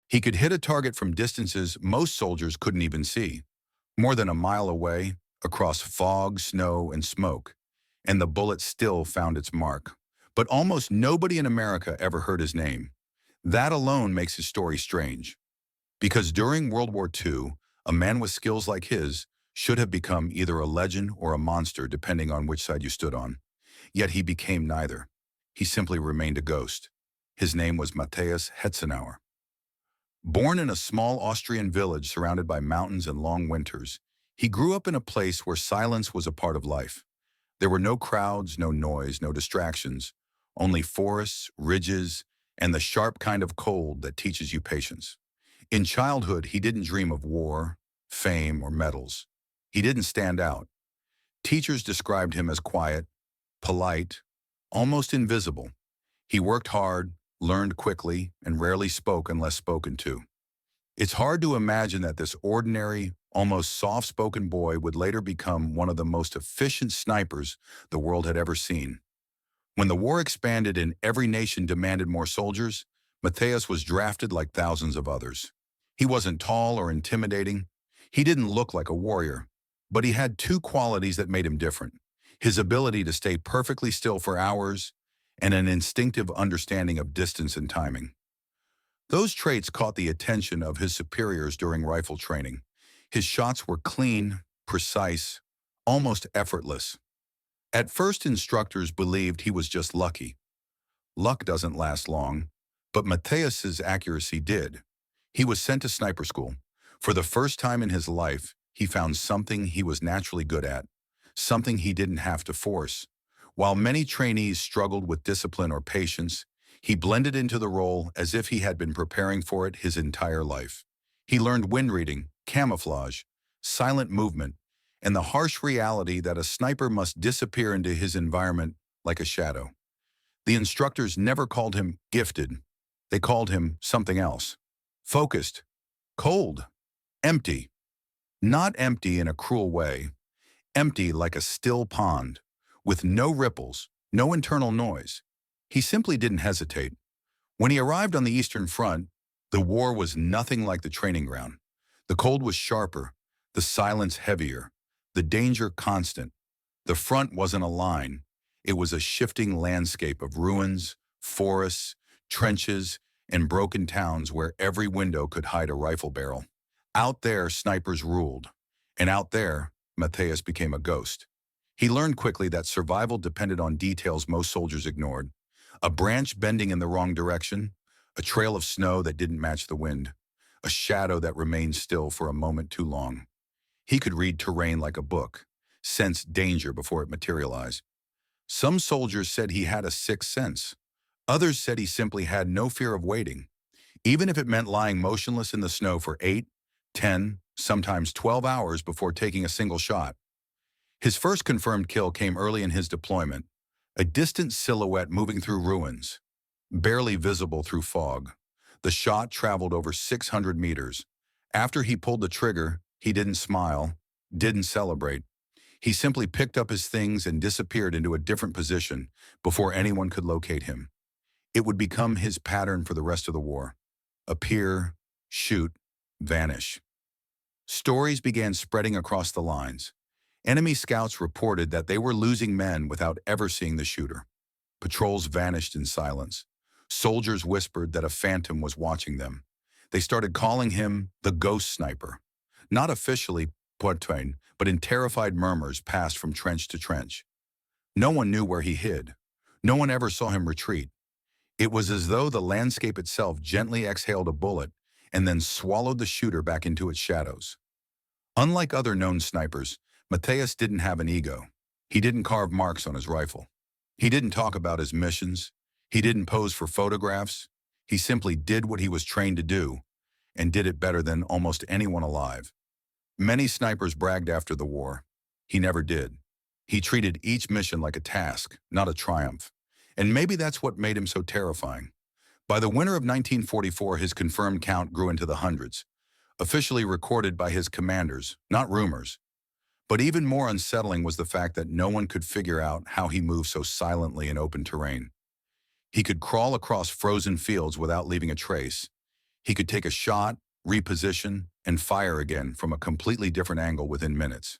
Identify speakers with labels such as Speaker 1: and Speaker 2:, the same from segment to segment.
Speaker 1: He could hit a target from distances most soldiers couldn't even see, more than a mile away, across fog, snow, and smoke, and the bullet still found its mark. But almost nobody in America ever heard his name. That alone makes his story strange, because during World War II, a man with skills like his should have become either a legend or a monster depending on which side you stood on. Yet he became neither. He simply remained a ghost. His name was Matthias Hetzenauer. Born in a small Austrian village surrounded by mountains and long winters, he grew up in a place where silence was a part of life. There were no crowds, no noise, no distractions, only forests, ridges, and the sharp kind of cold that teaches you patience. In childhood, he didn't dream of war, fame, or medals. He didn't stand out. Teachers described him as quiet, polite, almost invisible. He worked hard, learned quickly, and rarely spoke unless spoken to. It's hard to imagine that this ordinary, almost soft-spoken boy would later become one of the most efficient snipers the world had ever seen. When the war expanded and every nation demanded more soldiers, Matthias was drafted like thousands of others. He wasn't tall or intimidating. He didn't look like a warrior, but he had two qualities that made him different: his ability to stay perfectly still for hours and an instinctive understanding of distance and timing. Those traits caught the attention of his superiors during rifle training. His shots were clean, precise, almost effortless. At first, instructors believed he was just lucky. Luck doesn't last long, but Matthias's accuracy did. He was sent to sniper school. For the first time in his life, he found something he was naturally good at, something he didn't have to force. While many trainees struggled with discipline or patience, he blended into the role as if he had been preparing for it his entire life. He learned wind reading, camouflage, silent movement, and the harsh reality that a sniper must disappear into his environment like a shadow. The instructors never called him gifted. They called him something else: focused, cold, empty. Not empty in a cruel way, empty like a still pond, with no ripples, no internal noise. He simply didn't hesitate. When he arrived on the Eastern Front, the war was nothing like the training ground. The cold was sharper, the silence heavier, the danger constant. The front wasn't a line. It was a shifting landscape of ruins, forests, trenches, and broken towns where every window could hide a rifle barrel. Out there, snipers ruled. And out there, Matthias became a ghost. He learned quickly that survival depended on details most soldiers ignored: a branch bending in the wrong direction, a trail of snow that didn't match the wind, a shadow that remained still for a moment too long. He could read terrain like a book, sense danger before it materialized. Some soldiers said he had a sixth sense. Others said he simply had no fear of waiting, even if it meant lying motionless in the snow for 8, 10, sometimes 12 hours before taking a single shot. His first confirmed kill came early in his deployment, a distant silhouette moving through ruins, barely visible through fog. The shot traveled over 600 meters. After he pulled the trigger, he didn't smile, didn't celebrate. He simply picked up his things and disappeared into a different position before anyone could locate him. It would become his pattern for the rest of the war: appear, shoot, vanish. Stories began spreading across the lines. Enemy scouts reported that they were losing men without ever seeing the shooter. Patrols vanished in silence. Soldiers whispered that a phantom was watching them. They started calling him the ghost sniper. Not officially, but in terrified murmurs passed from trench to trench. No one knew where he hid. No one ever saw him retreat. It was as though the landscape itself gently exhaled a bullet and then swallowed the shooter back into its shadows. Unlike other known snipers, Matthias didn't have an ego. He didn't carve marks on his rifle. He didn't talk about his missions. He didn't pose for photographs. He simply did what he was trained to do, and did it better than almost anyone alive. Many snipers bragged after the war. He never did. He treated each mission like a task, not a triumph. And maybe that's what made him so terrifying. By the winter of 1944, his confirmed count grew into the hundreds, officially recorded by his commanders, not rumors. But even more unsettling was the fact that no one could figure out how he moved so silently in open terrain. He could crawl across frozen fields without leaving a trace. He could take a shot, reposition, and fire again from a completely different angle within minutes.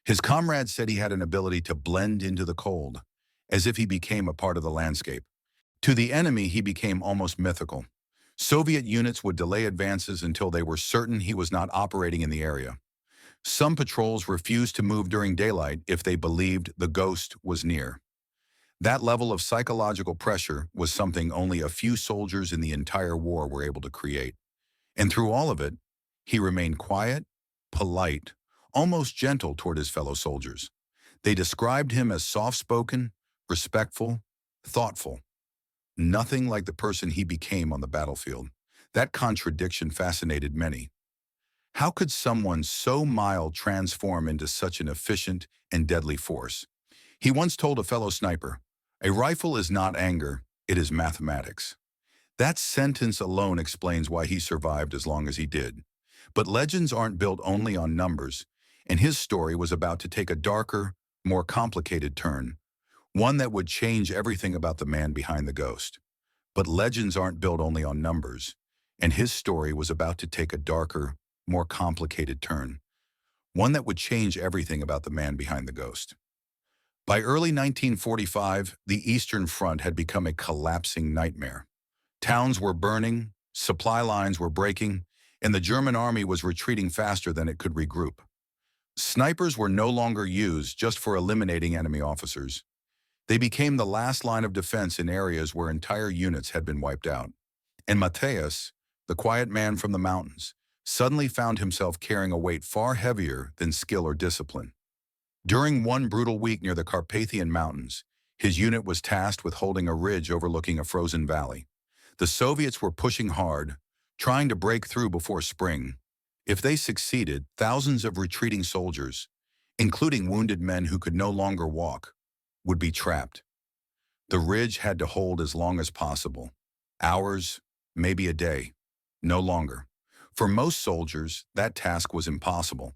Speaker 1: His comrades said he had an ability to blend into the cold, as if he became a part of the landscape. To the enemy, he became almost mythical. Soviet units would delay advances until they were certain he was not operating in the area. Some patrols refused to move during daylight if they believed the ghost was near. That level of psychological pressure was something only a few soldiers in the entire war were able to create. And through all of it, he remained quiet, polite, almost gentle toward his fellow soldiers. They described him as soft-spoken, respectful, thoughtful. Nothing like the person he became on the battlefield. That contradiction fascinated many. How could someone so mild transform into such an efficient and deadly force? He once told a fellow sniper, "A rifle is not anger, it is mathematics." That sentence alone explains why he survived as long as he did. But legends aren't built only on numbers, and his story was about to take a darker, more complicated turn, one that would change everything about the man behind the ghost. But legends aren't built only on numbers, and his story was about to take a darker, more complicated turn, one that would change everything about the man behind the ghost. By early 1945, the Eastern Front had become a collapsing nightmare. Towns were burning, supply lines were breaking, and the German army was retreating faster than it could regroup. Snipers were no longer used just for eliminating enemy officers. They became the last line of defense in areas where entire units had been wiped out. And Matthias, the quiet man from the mountains, suddenly found himself carrying a weight far heavier than skill or discipline. During one brutal week near the Carpathian Mountains, his unit was tasked with holding a ridge overlooking a frozen valley. The Soviets were pushing hard, trying to break through before spring. If they succeeded, thousands of retreating soldiers, including wounded men who could no longer walk, would be trapped. The ridge had to hold as long as possible. Hours, maybe a day, no longer. For most soldiers, that task was impossible.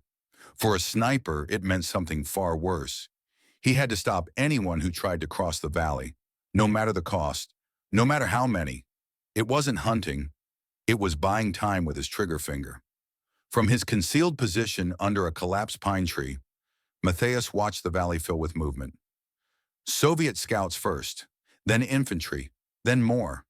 Speaker 1: For a sniper, it meant something far worse. He had to stop anyone who tried to cross the valley, no matter the cost, no matter how many. It wasn't hunting, it was buying time with his trigger finger. From his concealed position under a collapsed pine tree, Matthias watched the valley fill with movement. Soviet scouts first, then infantry, then more.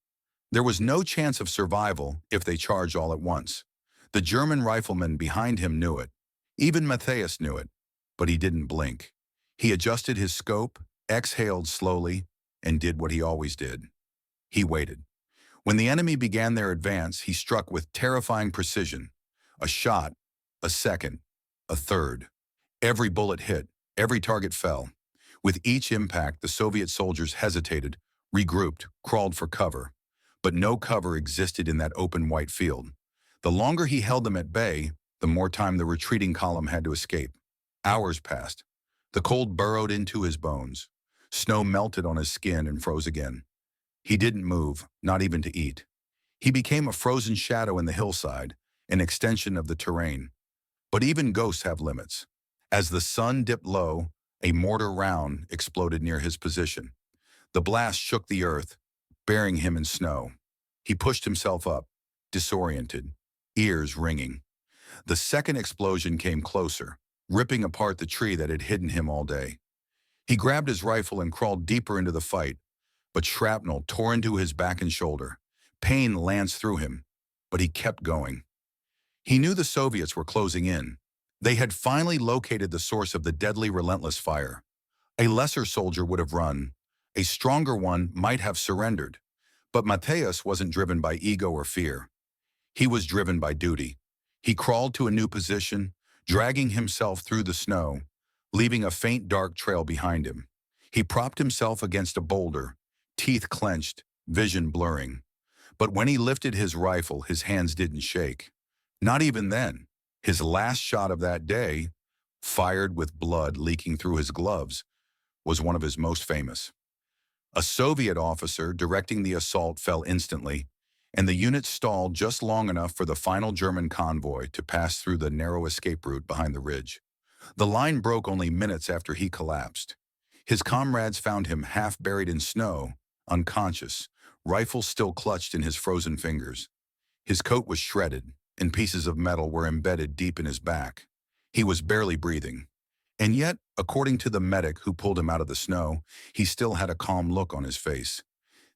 Speaker 1: There was no chance of survival if they charged all at once. The German riflemen behind him knew it. Even Matthias knew it, but he didn't blink. He adjusted his scope, exhaled slowly, and did what he always did. He waited. When the enemy began their advance, he struck with terrifying precision. A shot, a second, a third. Every bullet hit, every target fell. With each impact, the Soviet soldiers hesitated, regrouped, crawled for cover. But no cover existed in that open white field. The longer he held them at bay, the more time the retreating column had to escape. Hours passed. The cold burrowed into his bones. Snow melted on his skin and froze again. He didn't move, not even to eat. He became a frozen shadow in the hillside, an extension of the terrain. But even ghosts have limits. As the sun dipped low, a mortar round exploded near his position. The blast shook the earth, burying him in snow. He pushed himself up, disoriented, ears ringing. The second explosion came closer, ripping apart the tree that had hidden him all day. He grabbed his rifle and crawled deeper into the fight, but shrapnel tore into his back and shoulder. Pain lanced through him, but he kept going. He knew the Soviets were closing in. They had finally located the source of the deadly, relentless fire. A lesser soldier would have run. A stronger one might have surrendered. But Matthias wasn't driven by ego or fear. He was driven by duty. He crawled to a new position, dragging himself through the snow, leaving a faint dark trail behind him. He propped himself against a boulder, teeth clenched, vision blurring. But when he lifted his rifle, his hands didn't shake. Not even then. His last shot of that day, fired with blood leaking through his gloves, was one of his most famous. A Soviet officer directing the assault fell instantly, and the unit stalled just long enough for the final German convoy to pass through the narrow escape route behind the ridge. The line broke only minutes after he collapsed. His comrades found him half buried in snow, unconscious, rifle still clutched in his frozen fingers. His coat was shredded, and pieces of metal were embedded deep in his back. He was barely breathing. And yet, according to the medic who pulled him out of the snow, he still had a calm look on his face.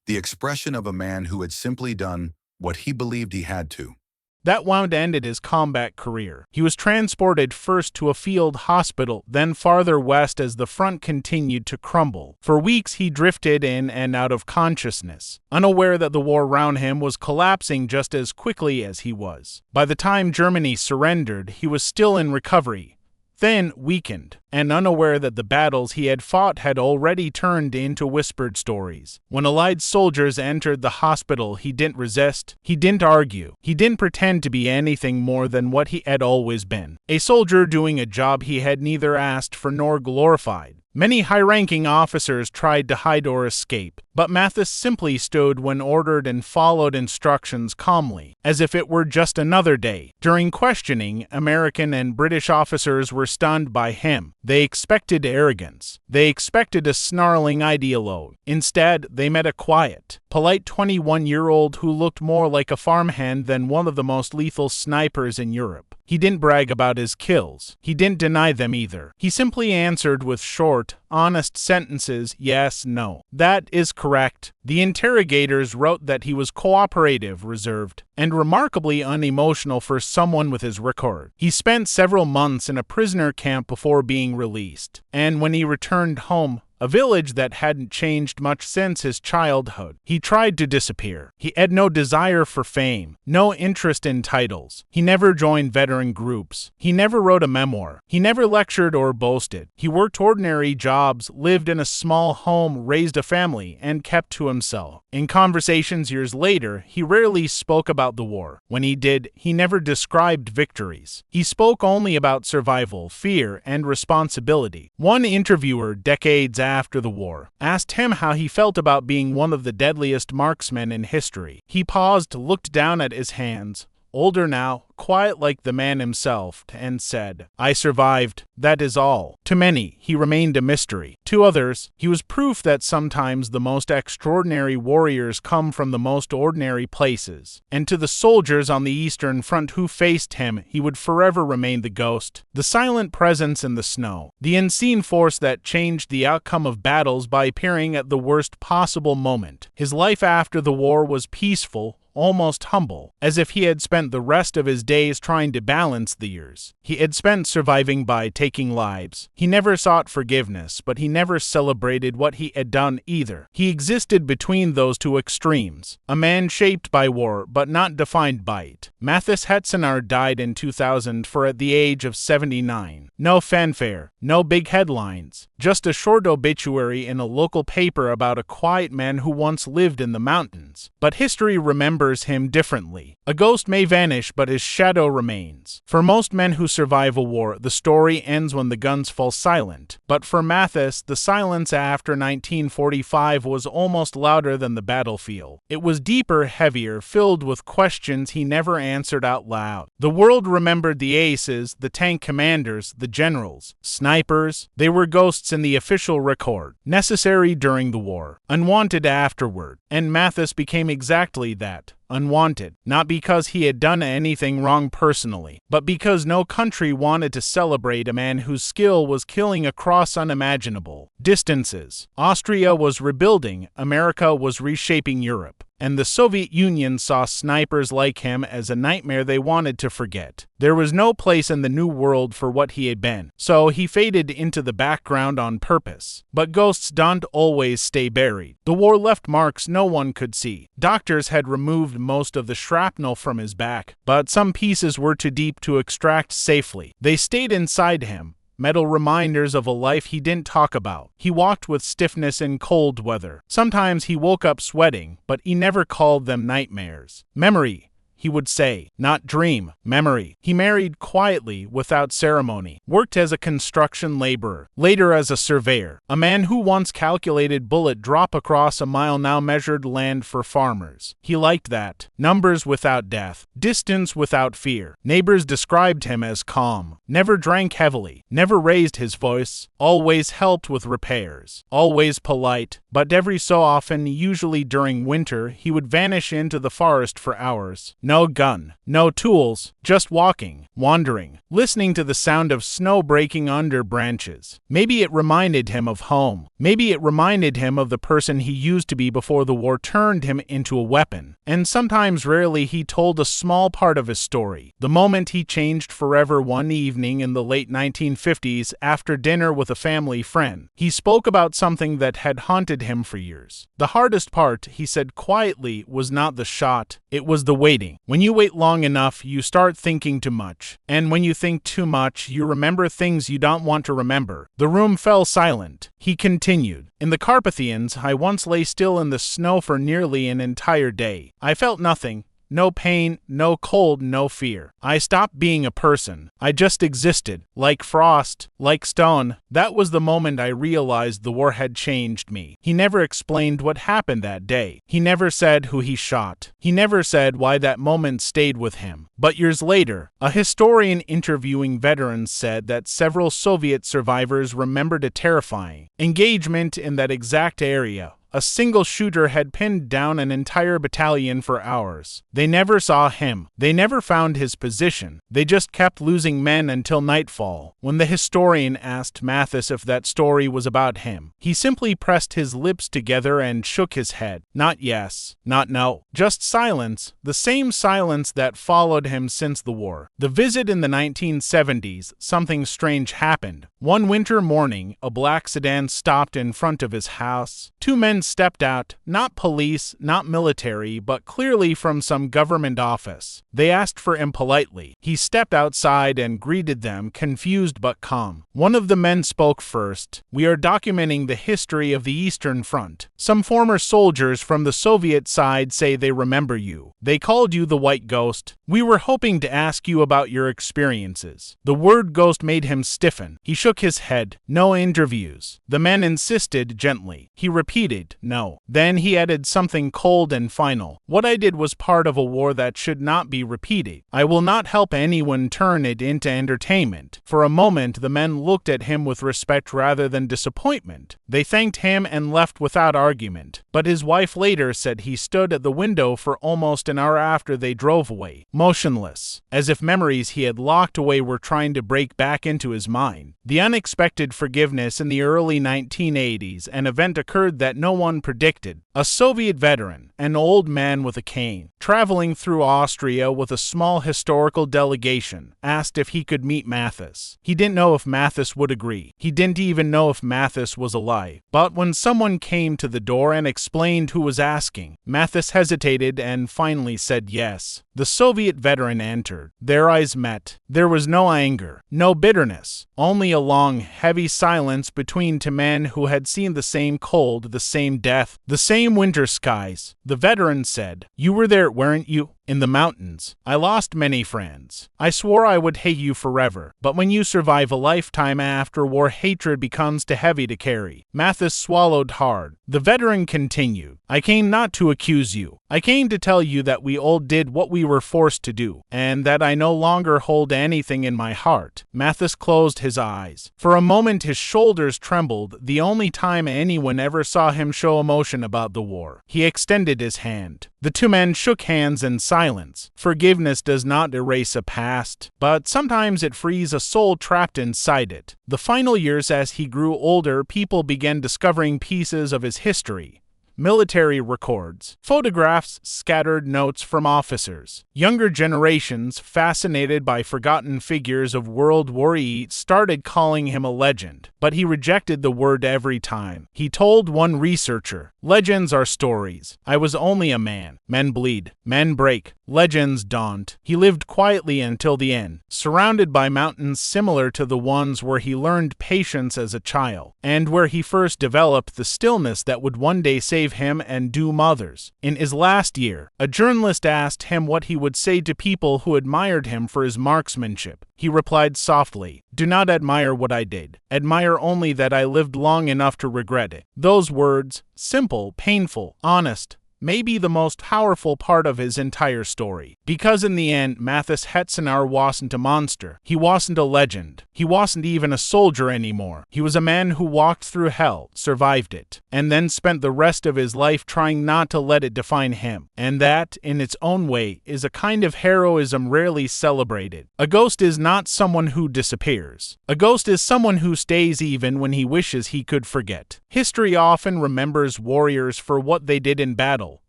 Speaker 1: The expression of a man who had simply done what he believed he had to.
Speaker 2: That wound ended his combat career. He was transported first to a field hospital, then farther west as the front continued to crumble. For weeks he drifted in and out of consciousness, unaware that the war around him was collapsing just as quickly as he was. By the time Germany surrendered, he was still in recovery, thin, weakened, and unaware that the battles he had fought had already turned into whispered stories. When Allied soldiers entered the hospital, he didn't resist, he didn't argue, he didn't pretend to be anything more than what he had always been, a soldier doing a job he had neither asked for nor glorified. Many high-ranking officers tried to hide or escape, but Mathis simply stood when ordered and followed instructions calmly, as if it were just another day. During questioning, American and British officers were stunned by him. They expected arrogance. They expected a snarling ideologue. Instead, they met a quiet, polite 21-year-old who looked more like a farmhand than one of the most lethal snipers in Europe. He didn't brag about his kills. He didn't deny them either. He simply answered with short, honest sentences, yes, no. That is correct. The interrogators wrote that he was cooperative, reserved, and remarkably unemotional for someone with his record. He spent several months in a prisoner camp before being released, and when he returned home, a village that hadn't changed much since his childhood, he tried to disappear. He had no desire for fame, no interest in titles. He never joined veteran groups. He never wrote a memoir. He never lectured or boasted. He worked ordinary jobs, lived in a small home, raised a family, and kept to himself. In conversations years later, he rarely spoke about the war. When he did, he never described victories. He spoke only about survival, fear, and responsibility. One interviewer, decades after the war, asked him how he felt about being one of the deadliest marksmen in history. He paused, looked down at his hands, older now, quiet like the man himself, and said, "I survived, that is all." To many, he remained a mystery. To others, he was proof that sometimes the most extraordinary warriors come from the most ordinary places. And to the soldiers on the Eastern Front who faced him, he would forever remain the ghost, the silent presence in the snow, the unseen force that changed the outcome of battles by appearing at the worst possible moment. His life after the war was peaceful, almost humble, as if he had spent the rest of his days trying to balance the years he had spent surviving by taking lives. He never sought forgiveness, but he never celebrated what he had done either. He existed between those two extremes, a man shaped by war but not defined by it. Mathis Hetzenaar died in 2000 at the age of 79. No fanfare, no big headlines, just a short obituary in a local paper about a quiet man who once lived in the mountains. But history remembers him differently. A ghost may vanish, but his shadow remains. For most men who survive a war, the story ends when the guns fall silent. But for Mathis, the silence after 1945 was almost louder than the battlefield. It was deeper, heavier, filled with questions he never answered out loud. The world remembered the aces, the tank commanders, the generals, snipers. They were ghosts in the official record, necessary during the war, unwanted afterward. And Mathis became exactly that. Unwanted, not because he had done anything wrong personally, but because no country wanted to celebrate a man whose skill was killing across unimaginable distances. Austria was rebuilding, America was reshaping Europe, and the Soviet Union saw snipers like him as a nightmare they wanted to forget. There was no place in the new world for what he had been, so he faded into the background on purpose. But ghosts don't always stay buried. The war left marks no one could see. Doctors had removed most of the shrapnel from his back, but some pieces were too deep to extract safely. They stayed inside him, metal reminders of a life he didn't talk about. He walked with stiffness in cold weather. Sometimes he woke up sweating, but he never called them nightmares. Memory, he would say, not dream, memory. He married quietly, without ceremony, worked as a construction laborer, later as a surveyor. A man who once calculated bullet drop across a mile now measured land for farmers. He liked that. Numbers without death, distance without fear. Neighbors described him as calm, never drank heavily, never raised his voice, always helped with repairs, always polite, but every so often, usually during winter, he would vanish into the forest for hours. No gun, no tools, just walking, wandering, listening to the sound of snow breaking under branches. Maybe it reminded him of home. Maybe it reminded him of the person he used to be before the war turned him into a weapon. And sometimes, rarely, he told a small part of his story. The moment he changed forever one evening in the late 1950s after dinner with a family friend. He spoke about something that had haunted him for years. The hardest part, he said quietly, was not the shot, it was the waiting. When you wait long enough, you start thinking too much. And when you think too much, you remember things you don't want to remember. The room fell silent. He continued. In the Carpathians, I once lay still in the snow for nearly an entire day. I felt nothing. No pain, no cold, no fear. I stopped being a person. I just existed, like frost, like stone. That was the moment I realized the war had changed me. He never explained what happened that day. He never said who he shot. He never said why that moment stayed with him. But years later, a historian interviewing veterans said that several Soviet survivors remembered a terrifying engagement in that exact area. A single shooter had pinned down an entire battalion for hours. They never saw him. They never found his position. They just kept losing men until nightfall. When the historian asked Mathis if that story was about him, he simply pressed his lips together and shook his head. Not yes, not no, just silence, the same silence that followed him since the war. The visit in the 1970s, something strange happened. One winter morning, a black sedan stopped in front of his house. Two men stepped out, not police, not military, but clearly from some government office. They asked for him politely. He stepped outside and greeted them, confused but calm. One of the men spoke first. We are documenting the history of the Eastern Front. Some former soldiers from the Soviet side say they remember you. They called you the White Ghost. We were hoping to ask you about your experiences. The word ghost made him stiffen. He shook his head. No interviews. The men insisted gently. He repeated, no. Then he added something cold and final. What I did was part of a war that should not be repeated. I will not help anyone turn it into entertainment. For a moment, the men looked at him with respect rather than disappointment. They thanked him and left without argument. But his wife later said he stood at the window for almost an hour after they drove away, motionless, as if memories he had locked away were trying to break back into his mind. The unexpected forgiveness in the early 1980s, an event occurred that no one predicted. A Soviet veteran, an old man with a cane, traveling through Austria with a small historical delegation, asked if he could meet Mathis. He didn't know if Mathis would agree. He didn't even know if Mathis was alive. But when someone came to the door and explained who was asking, Mathis hesitated and finally said yes. The Soviet veteran entered. Their eyes met. There was no anger, no bitterness, only a long, heavy silence between two men who had seen the same cold, the same death, the same winter skies. The veteran said, "You were there, weren't you? In the mountains. I lost many friends. I swore I would hate you forever. But when you survive a lifetime after war, hatred becomes too heavy to carry." Mathis swallowed hard. The veteran continued, "I came not to accuse you. I came to tell you that we all did what we were forced to do, and that I no longer hold anything in my heart." Mathis closed his eyes. For a moment his shoulders trembled, the only time anyone ever saw him show emotion about the war. He extended his hand. The two men shook hands in silence. Forgiveness does not erase a past, but sometimes it frees a soul trapped inside it. The final years, as he grew older, people began discovering pieces of his history. Military records, photographs, scattered notes from officers. Younger generations, fascinated by forgotten figures of World War I, started calling him a legend, but he rejected the word every time. He told one researcher, "Legends are stories. I was only a man. Men bleed. Men break. Legends don't." He lived quietly until the end, surrounded by mountains similar to the ones where he learned patience as a child, and where he first developed the stillness that would one day save him and doom others. In his last year, a journalist asked him what he would say to people who admired him for his marksmanship. He replied softly, "Do not admire what I did. Admire only that I lived long enough to regret it." Those words, simple, painful, honest, may be the most powerful part of his entire story. Because in the end, Mathis Hetzenaar wasn't a monster. He wasn't a legend. He wasn't even a soldier anymore. He was a man who walked through hell, survived it, and then spent the rest of his life trying not to let it define him. And that, in its own way, is a kind of heroism rarely celebrated. A ghost is not someone who disappears. A ghost is someone who stays even when he wishes he could forget. History often remembers warriors for what they did in battle,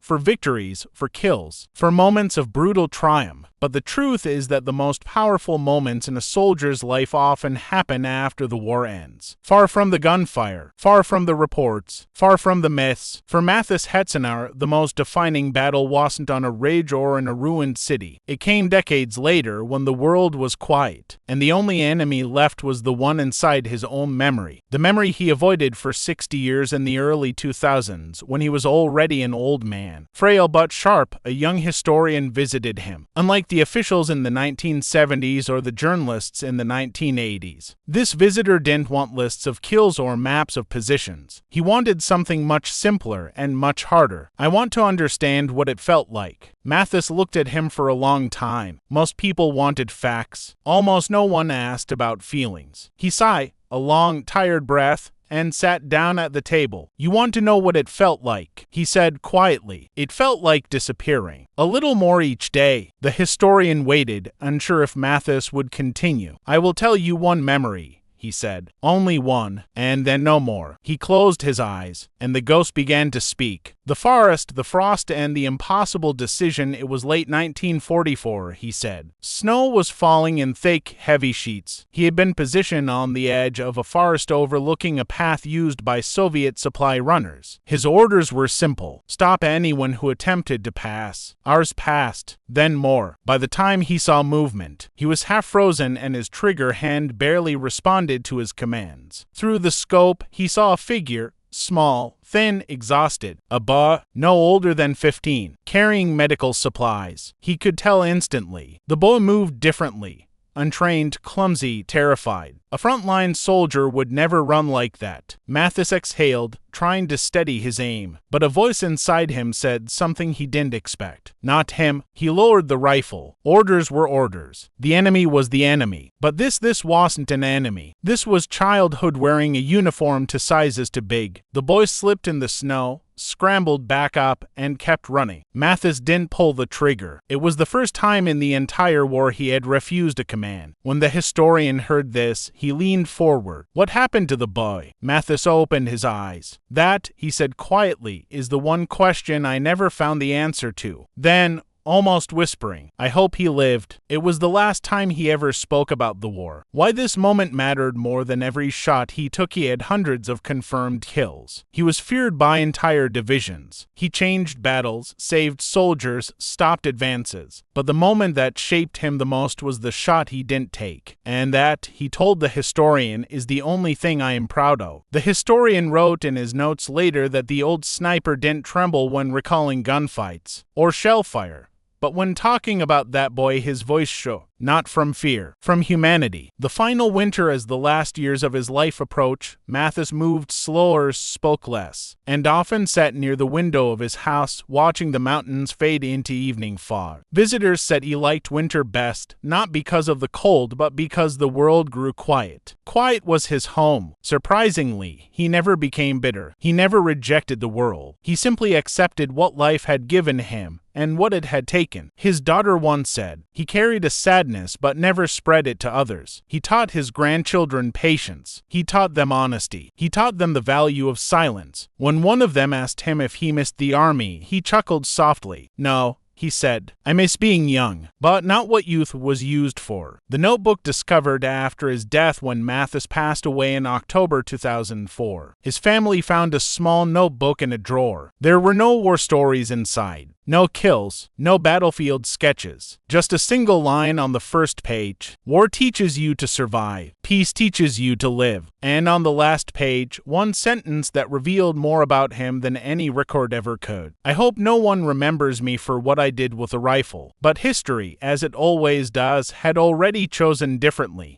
Speaker 2: for victories, for kills, for moments of brutal triumph. But the truth is that the most powerful moments in a soldier's life often happen after the war ends. Far from the gunfire, far from the reports, far from the myths. For Mathis Hetzenaar, the most defining battle wasn't on a ridge or in a ruined city. It came decades later when the world was quiet, and the only enemy left was the one inside his own memory. The memory he avoided for 60 years in the early 2000s, when he was already an old man. Frail but sharp, a young historian visited him. Unlike the officials in the 1970s or the journalists in the 1980s. This visitor didn't want lists of kills or maps of positions. He wanted something much simpler and much harder. I want to understand what it felt like. Mathis looked at him for a long time. Most people wanted facts. Almost no one asked about feelings. He sighed, a long, tired breath, and sat down at the table. "You want to know what it felt like," he said quietly. "It felt like disappearing. A little more each day." The historian waited, unsure if Mathis would continue. "I will tell you one memory," he said. "Only one, and then no more." He closed his eyes, and the ghost began to speak. "The forest, the frost, and the impossible decision. It was late 1944, he said. Snow was falling in thick, heavy sheets. He had been positioned on the edge of a forest overlooking a path used by Soviet supply runners. His orders were simple: stop anyone who attempted to pass. Hours passed, then more. By the time he saw movement, he was half frozen and his trigger hand barely responded to his commands. Through the scope, he saw a figure, small, thin, exhausted, a boy no older than 15, carrying medical supplies. He could tell instantly. The boy moved differently, untrained, clumsy, terrified. A frontline soldier would never run like that. Mathis exhaled, trying to steady his aim, but a voice inside him said something he didn't expect. Not him. He lowered the rifle. Orders were orders. The enemy was the enemy. But this wasn't an enemy. This was childhood wearing a uniform to sizes too big. The boy slipped in the snow, scrambled back up, and kept running. Mathis didn't pull the trigger. It was the first time in the entire war he had refused a command. When the historian heard this, he leaned forward. "What happened to the boy?" Mathis opened his eyes. "That," he said quietly, "is the one question I never found the answer to." Then, almost whispering, "I hope he lived." It was the last time he ever spoke about the war. Why this moment mattered more than every shot he took. He had hundreds of confirmed kills. He was feared by entire divisions. He changed battles, saved soldiers, stopped advances. But the moment that shaped him the most was the shot he didn't take. And that, he told the historian, is the only thing I am proud of. The historian wrote in his notes later that the old sniper didn't tremble when recalling gunfights or shell fire. But when talking about that boy, his voice shook, not from fear, from humanity. The final winter, as the last years of his life approached, Mathis moved slower, spoke less, and often sat near the window of his house, watching the mountains fade into evening fog. Visitors said he liked winter best, not because of the cold, but because the world grew quiet. Quiet was his home. Surprisingly, he never became bitter. He never rejected the world. He simply accepted what life had given him and what it had taken. His daughter once said, he carried a sadness but never spread it to others. He taught his grandchildren patience. He taught them honesty. He taught them the value of silence. When one of them asked him if he missed the army, he chuckled softly. "No," he said, "I miss being young, but not what youth was used for." The notebook discovered after his death when Mathis passed away in October 2004. His family found a small notebook in a drawer. There were no war stories inside. No kills, no battlefield sketches, just a single line on the first page. War teaches you to survive. Peace teaches you to live. And on the last page, one sentence that revealed more about him than any record ever could. "I hope no one remembers me for what I did with a rifle." But history, as it always does, had already chosen differently.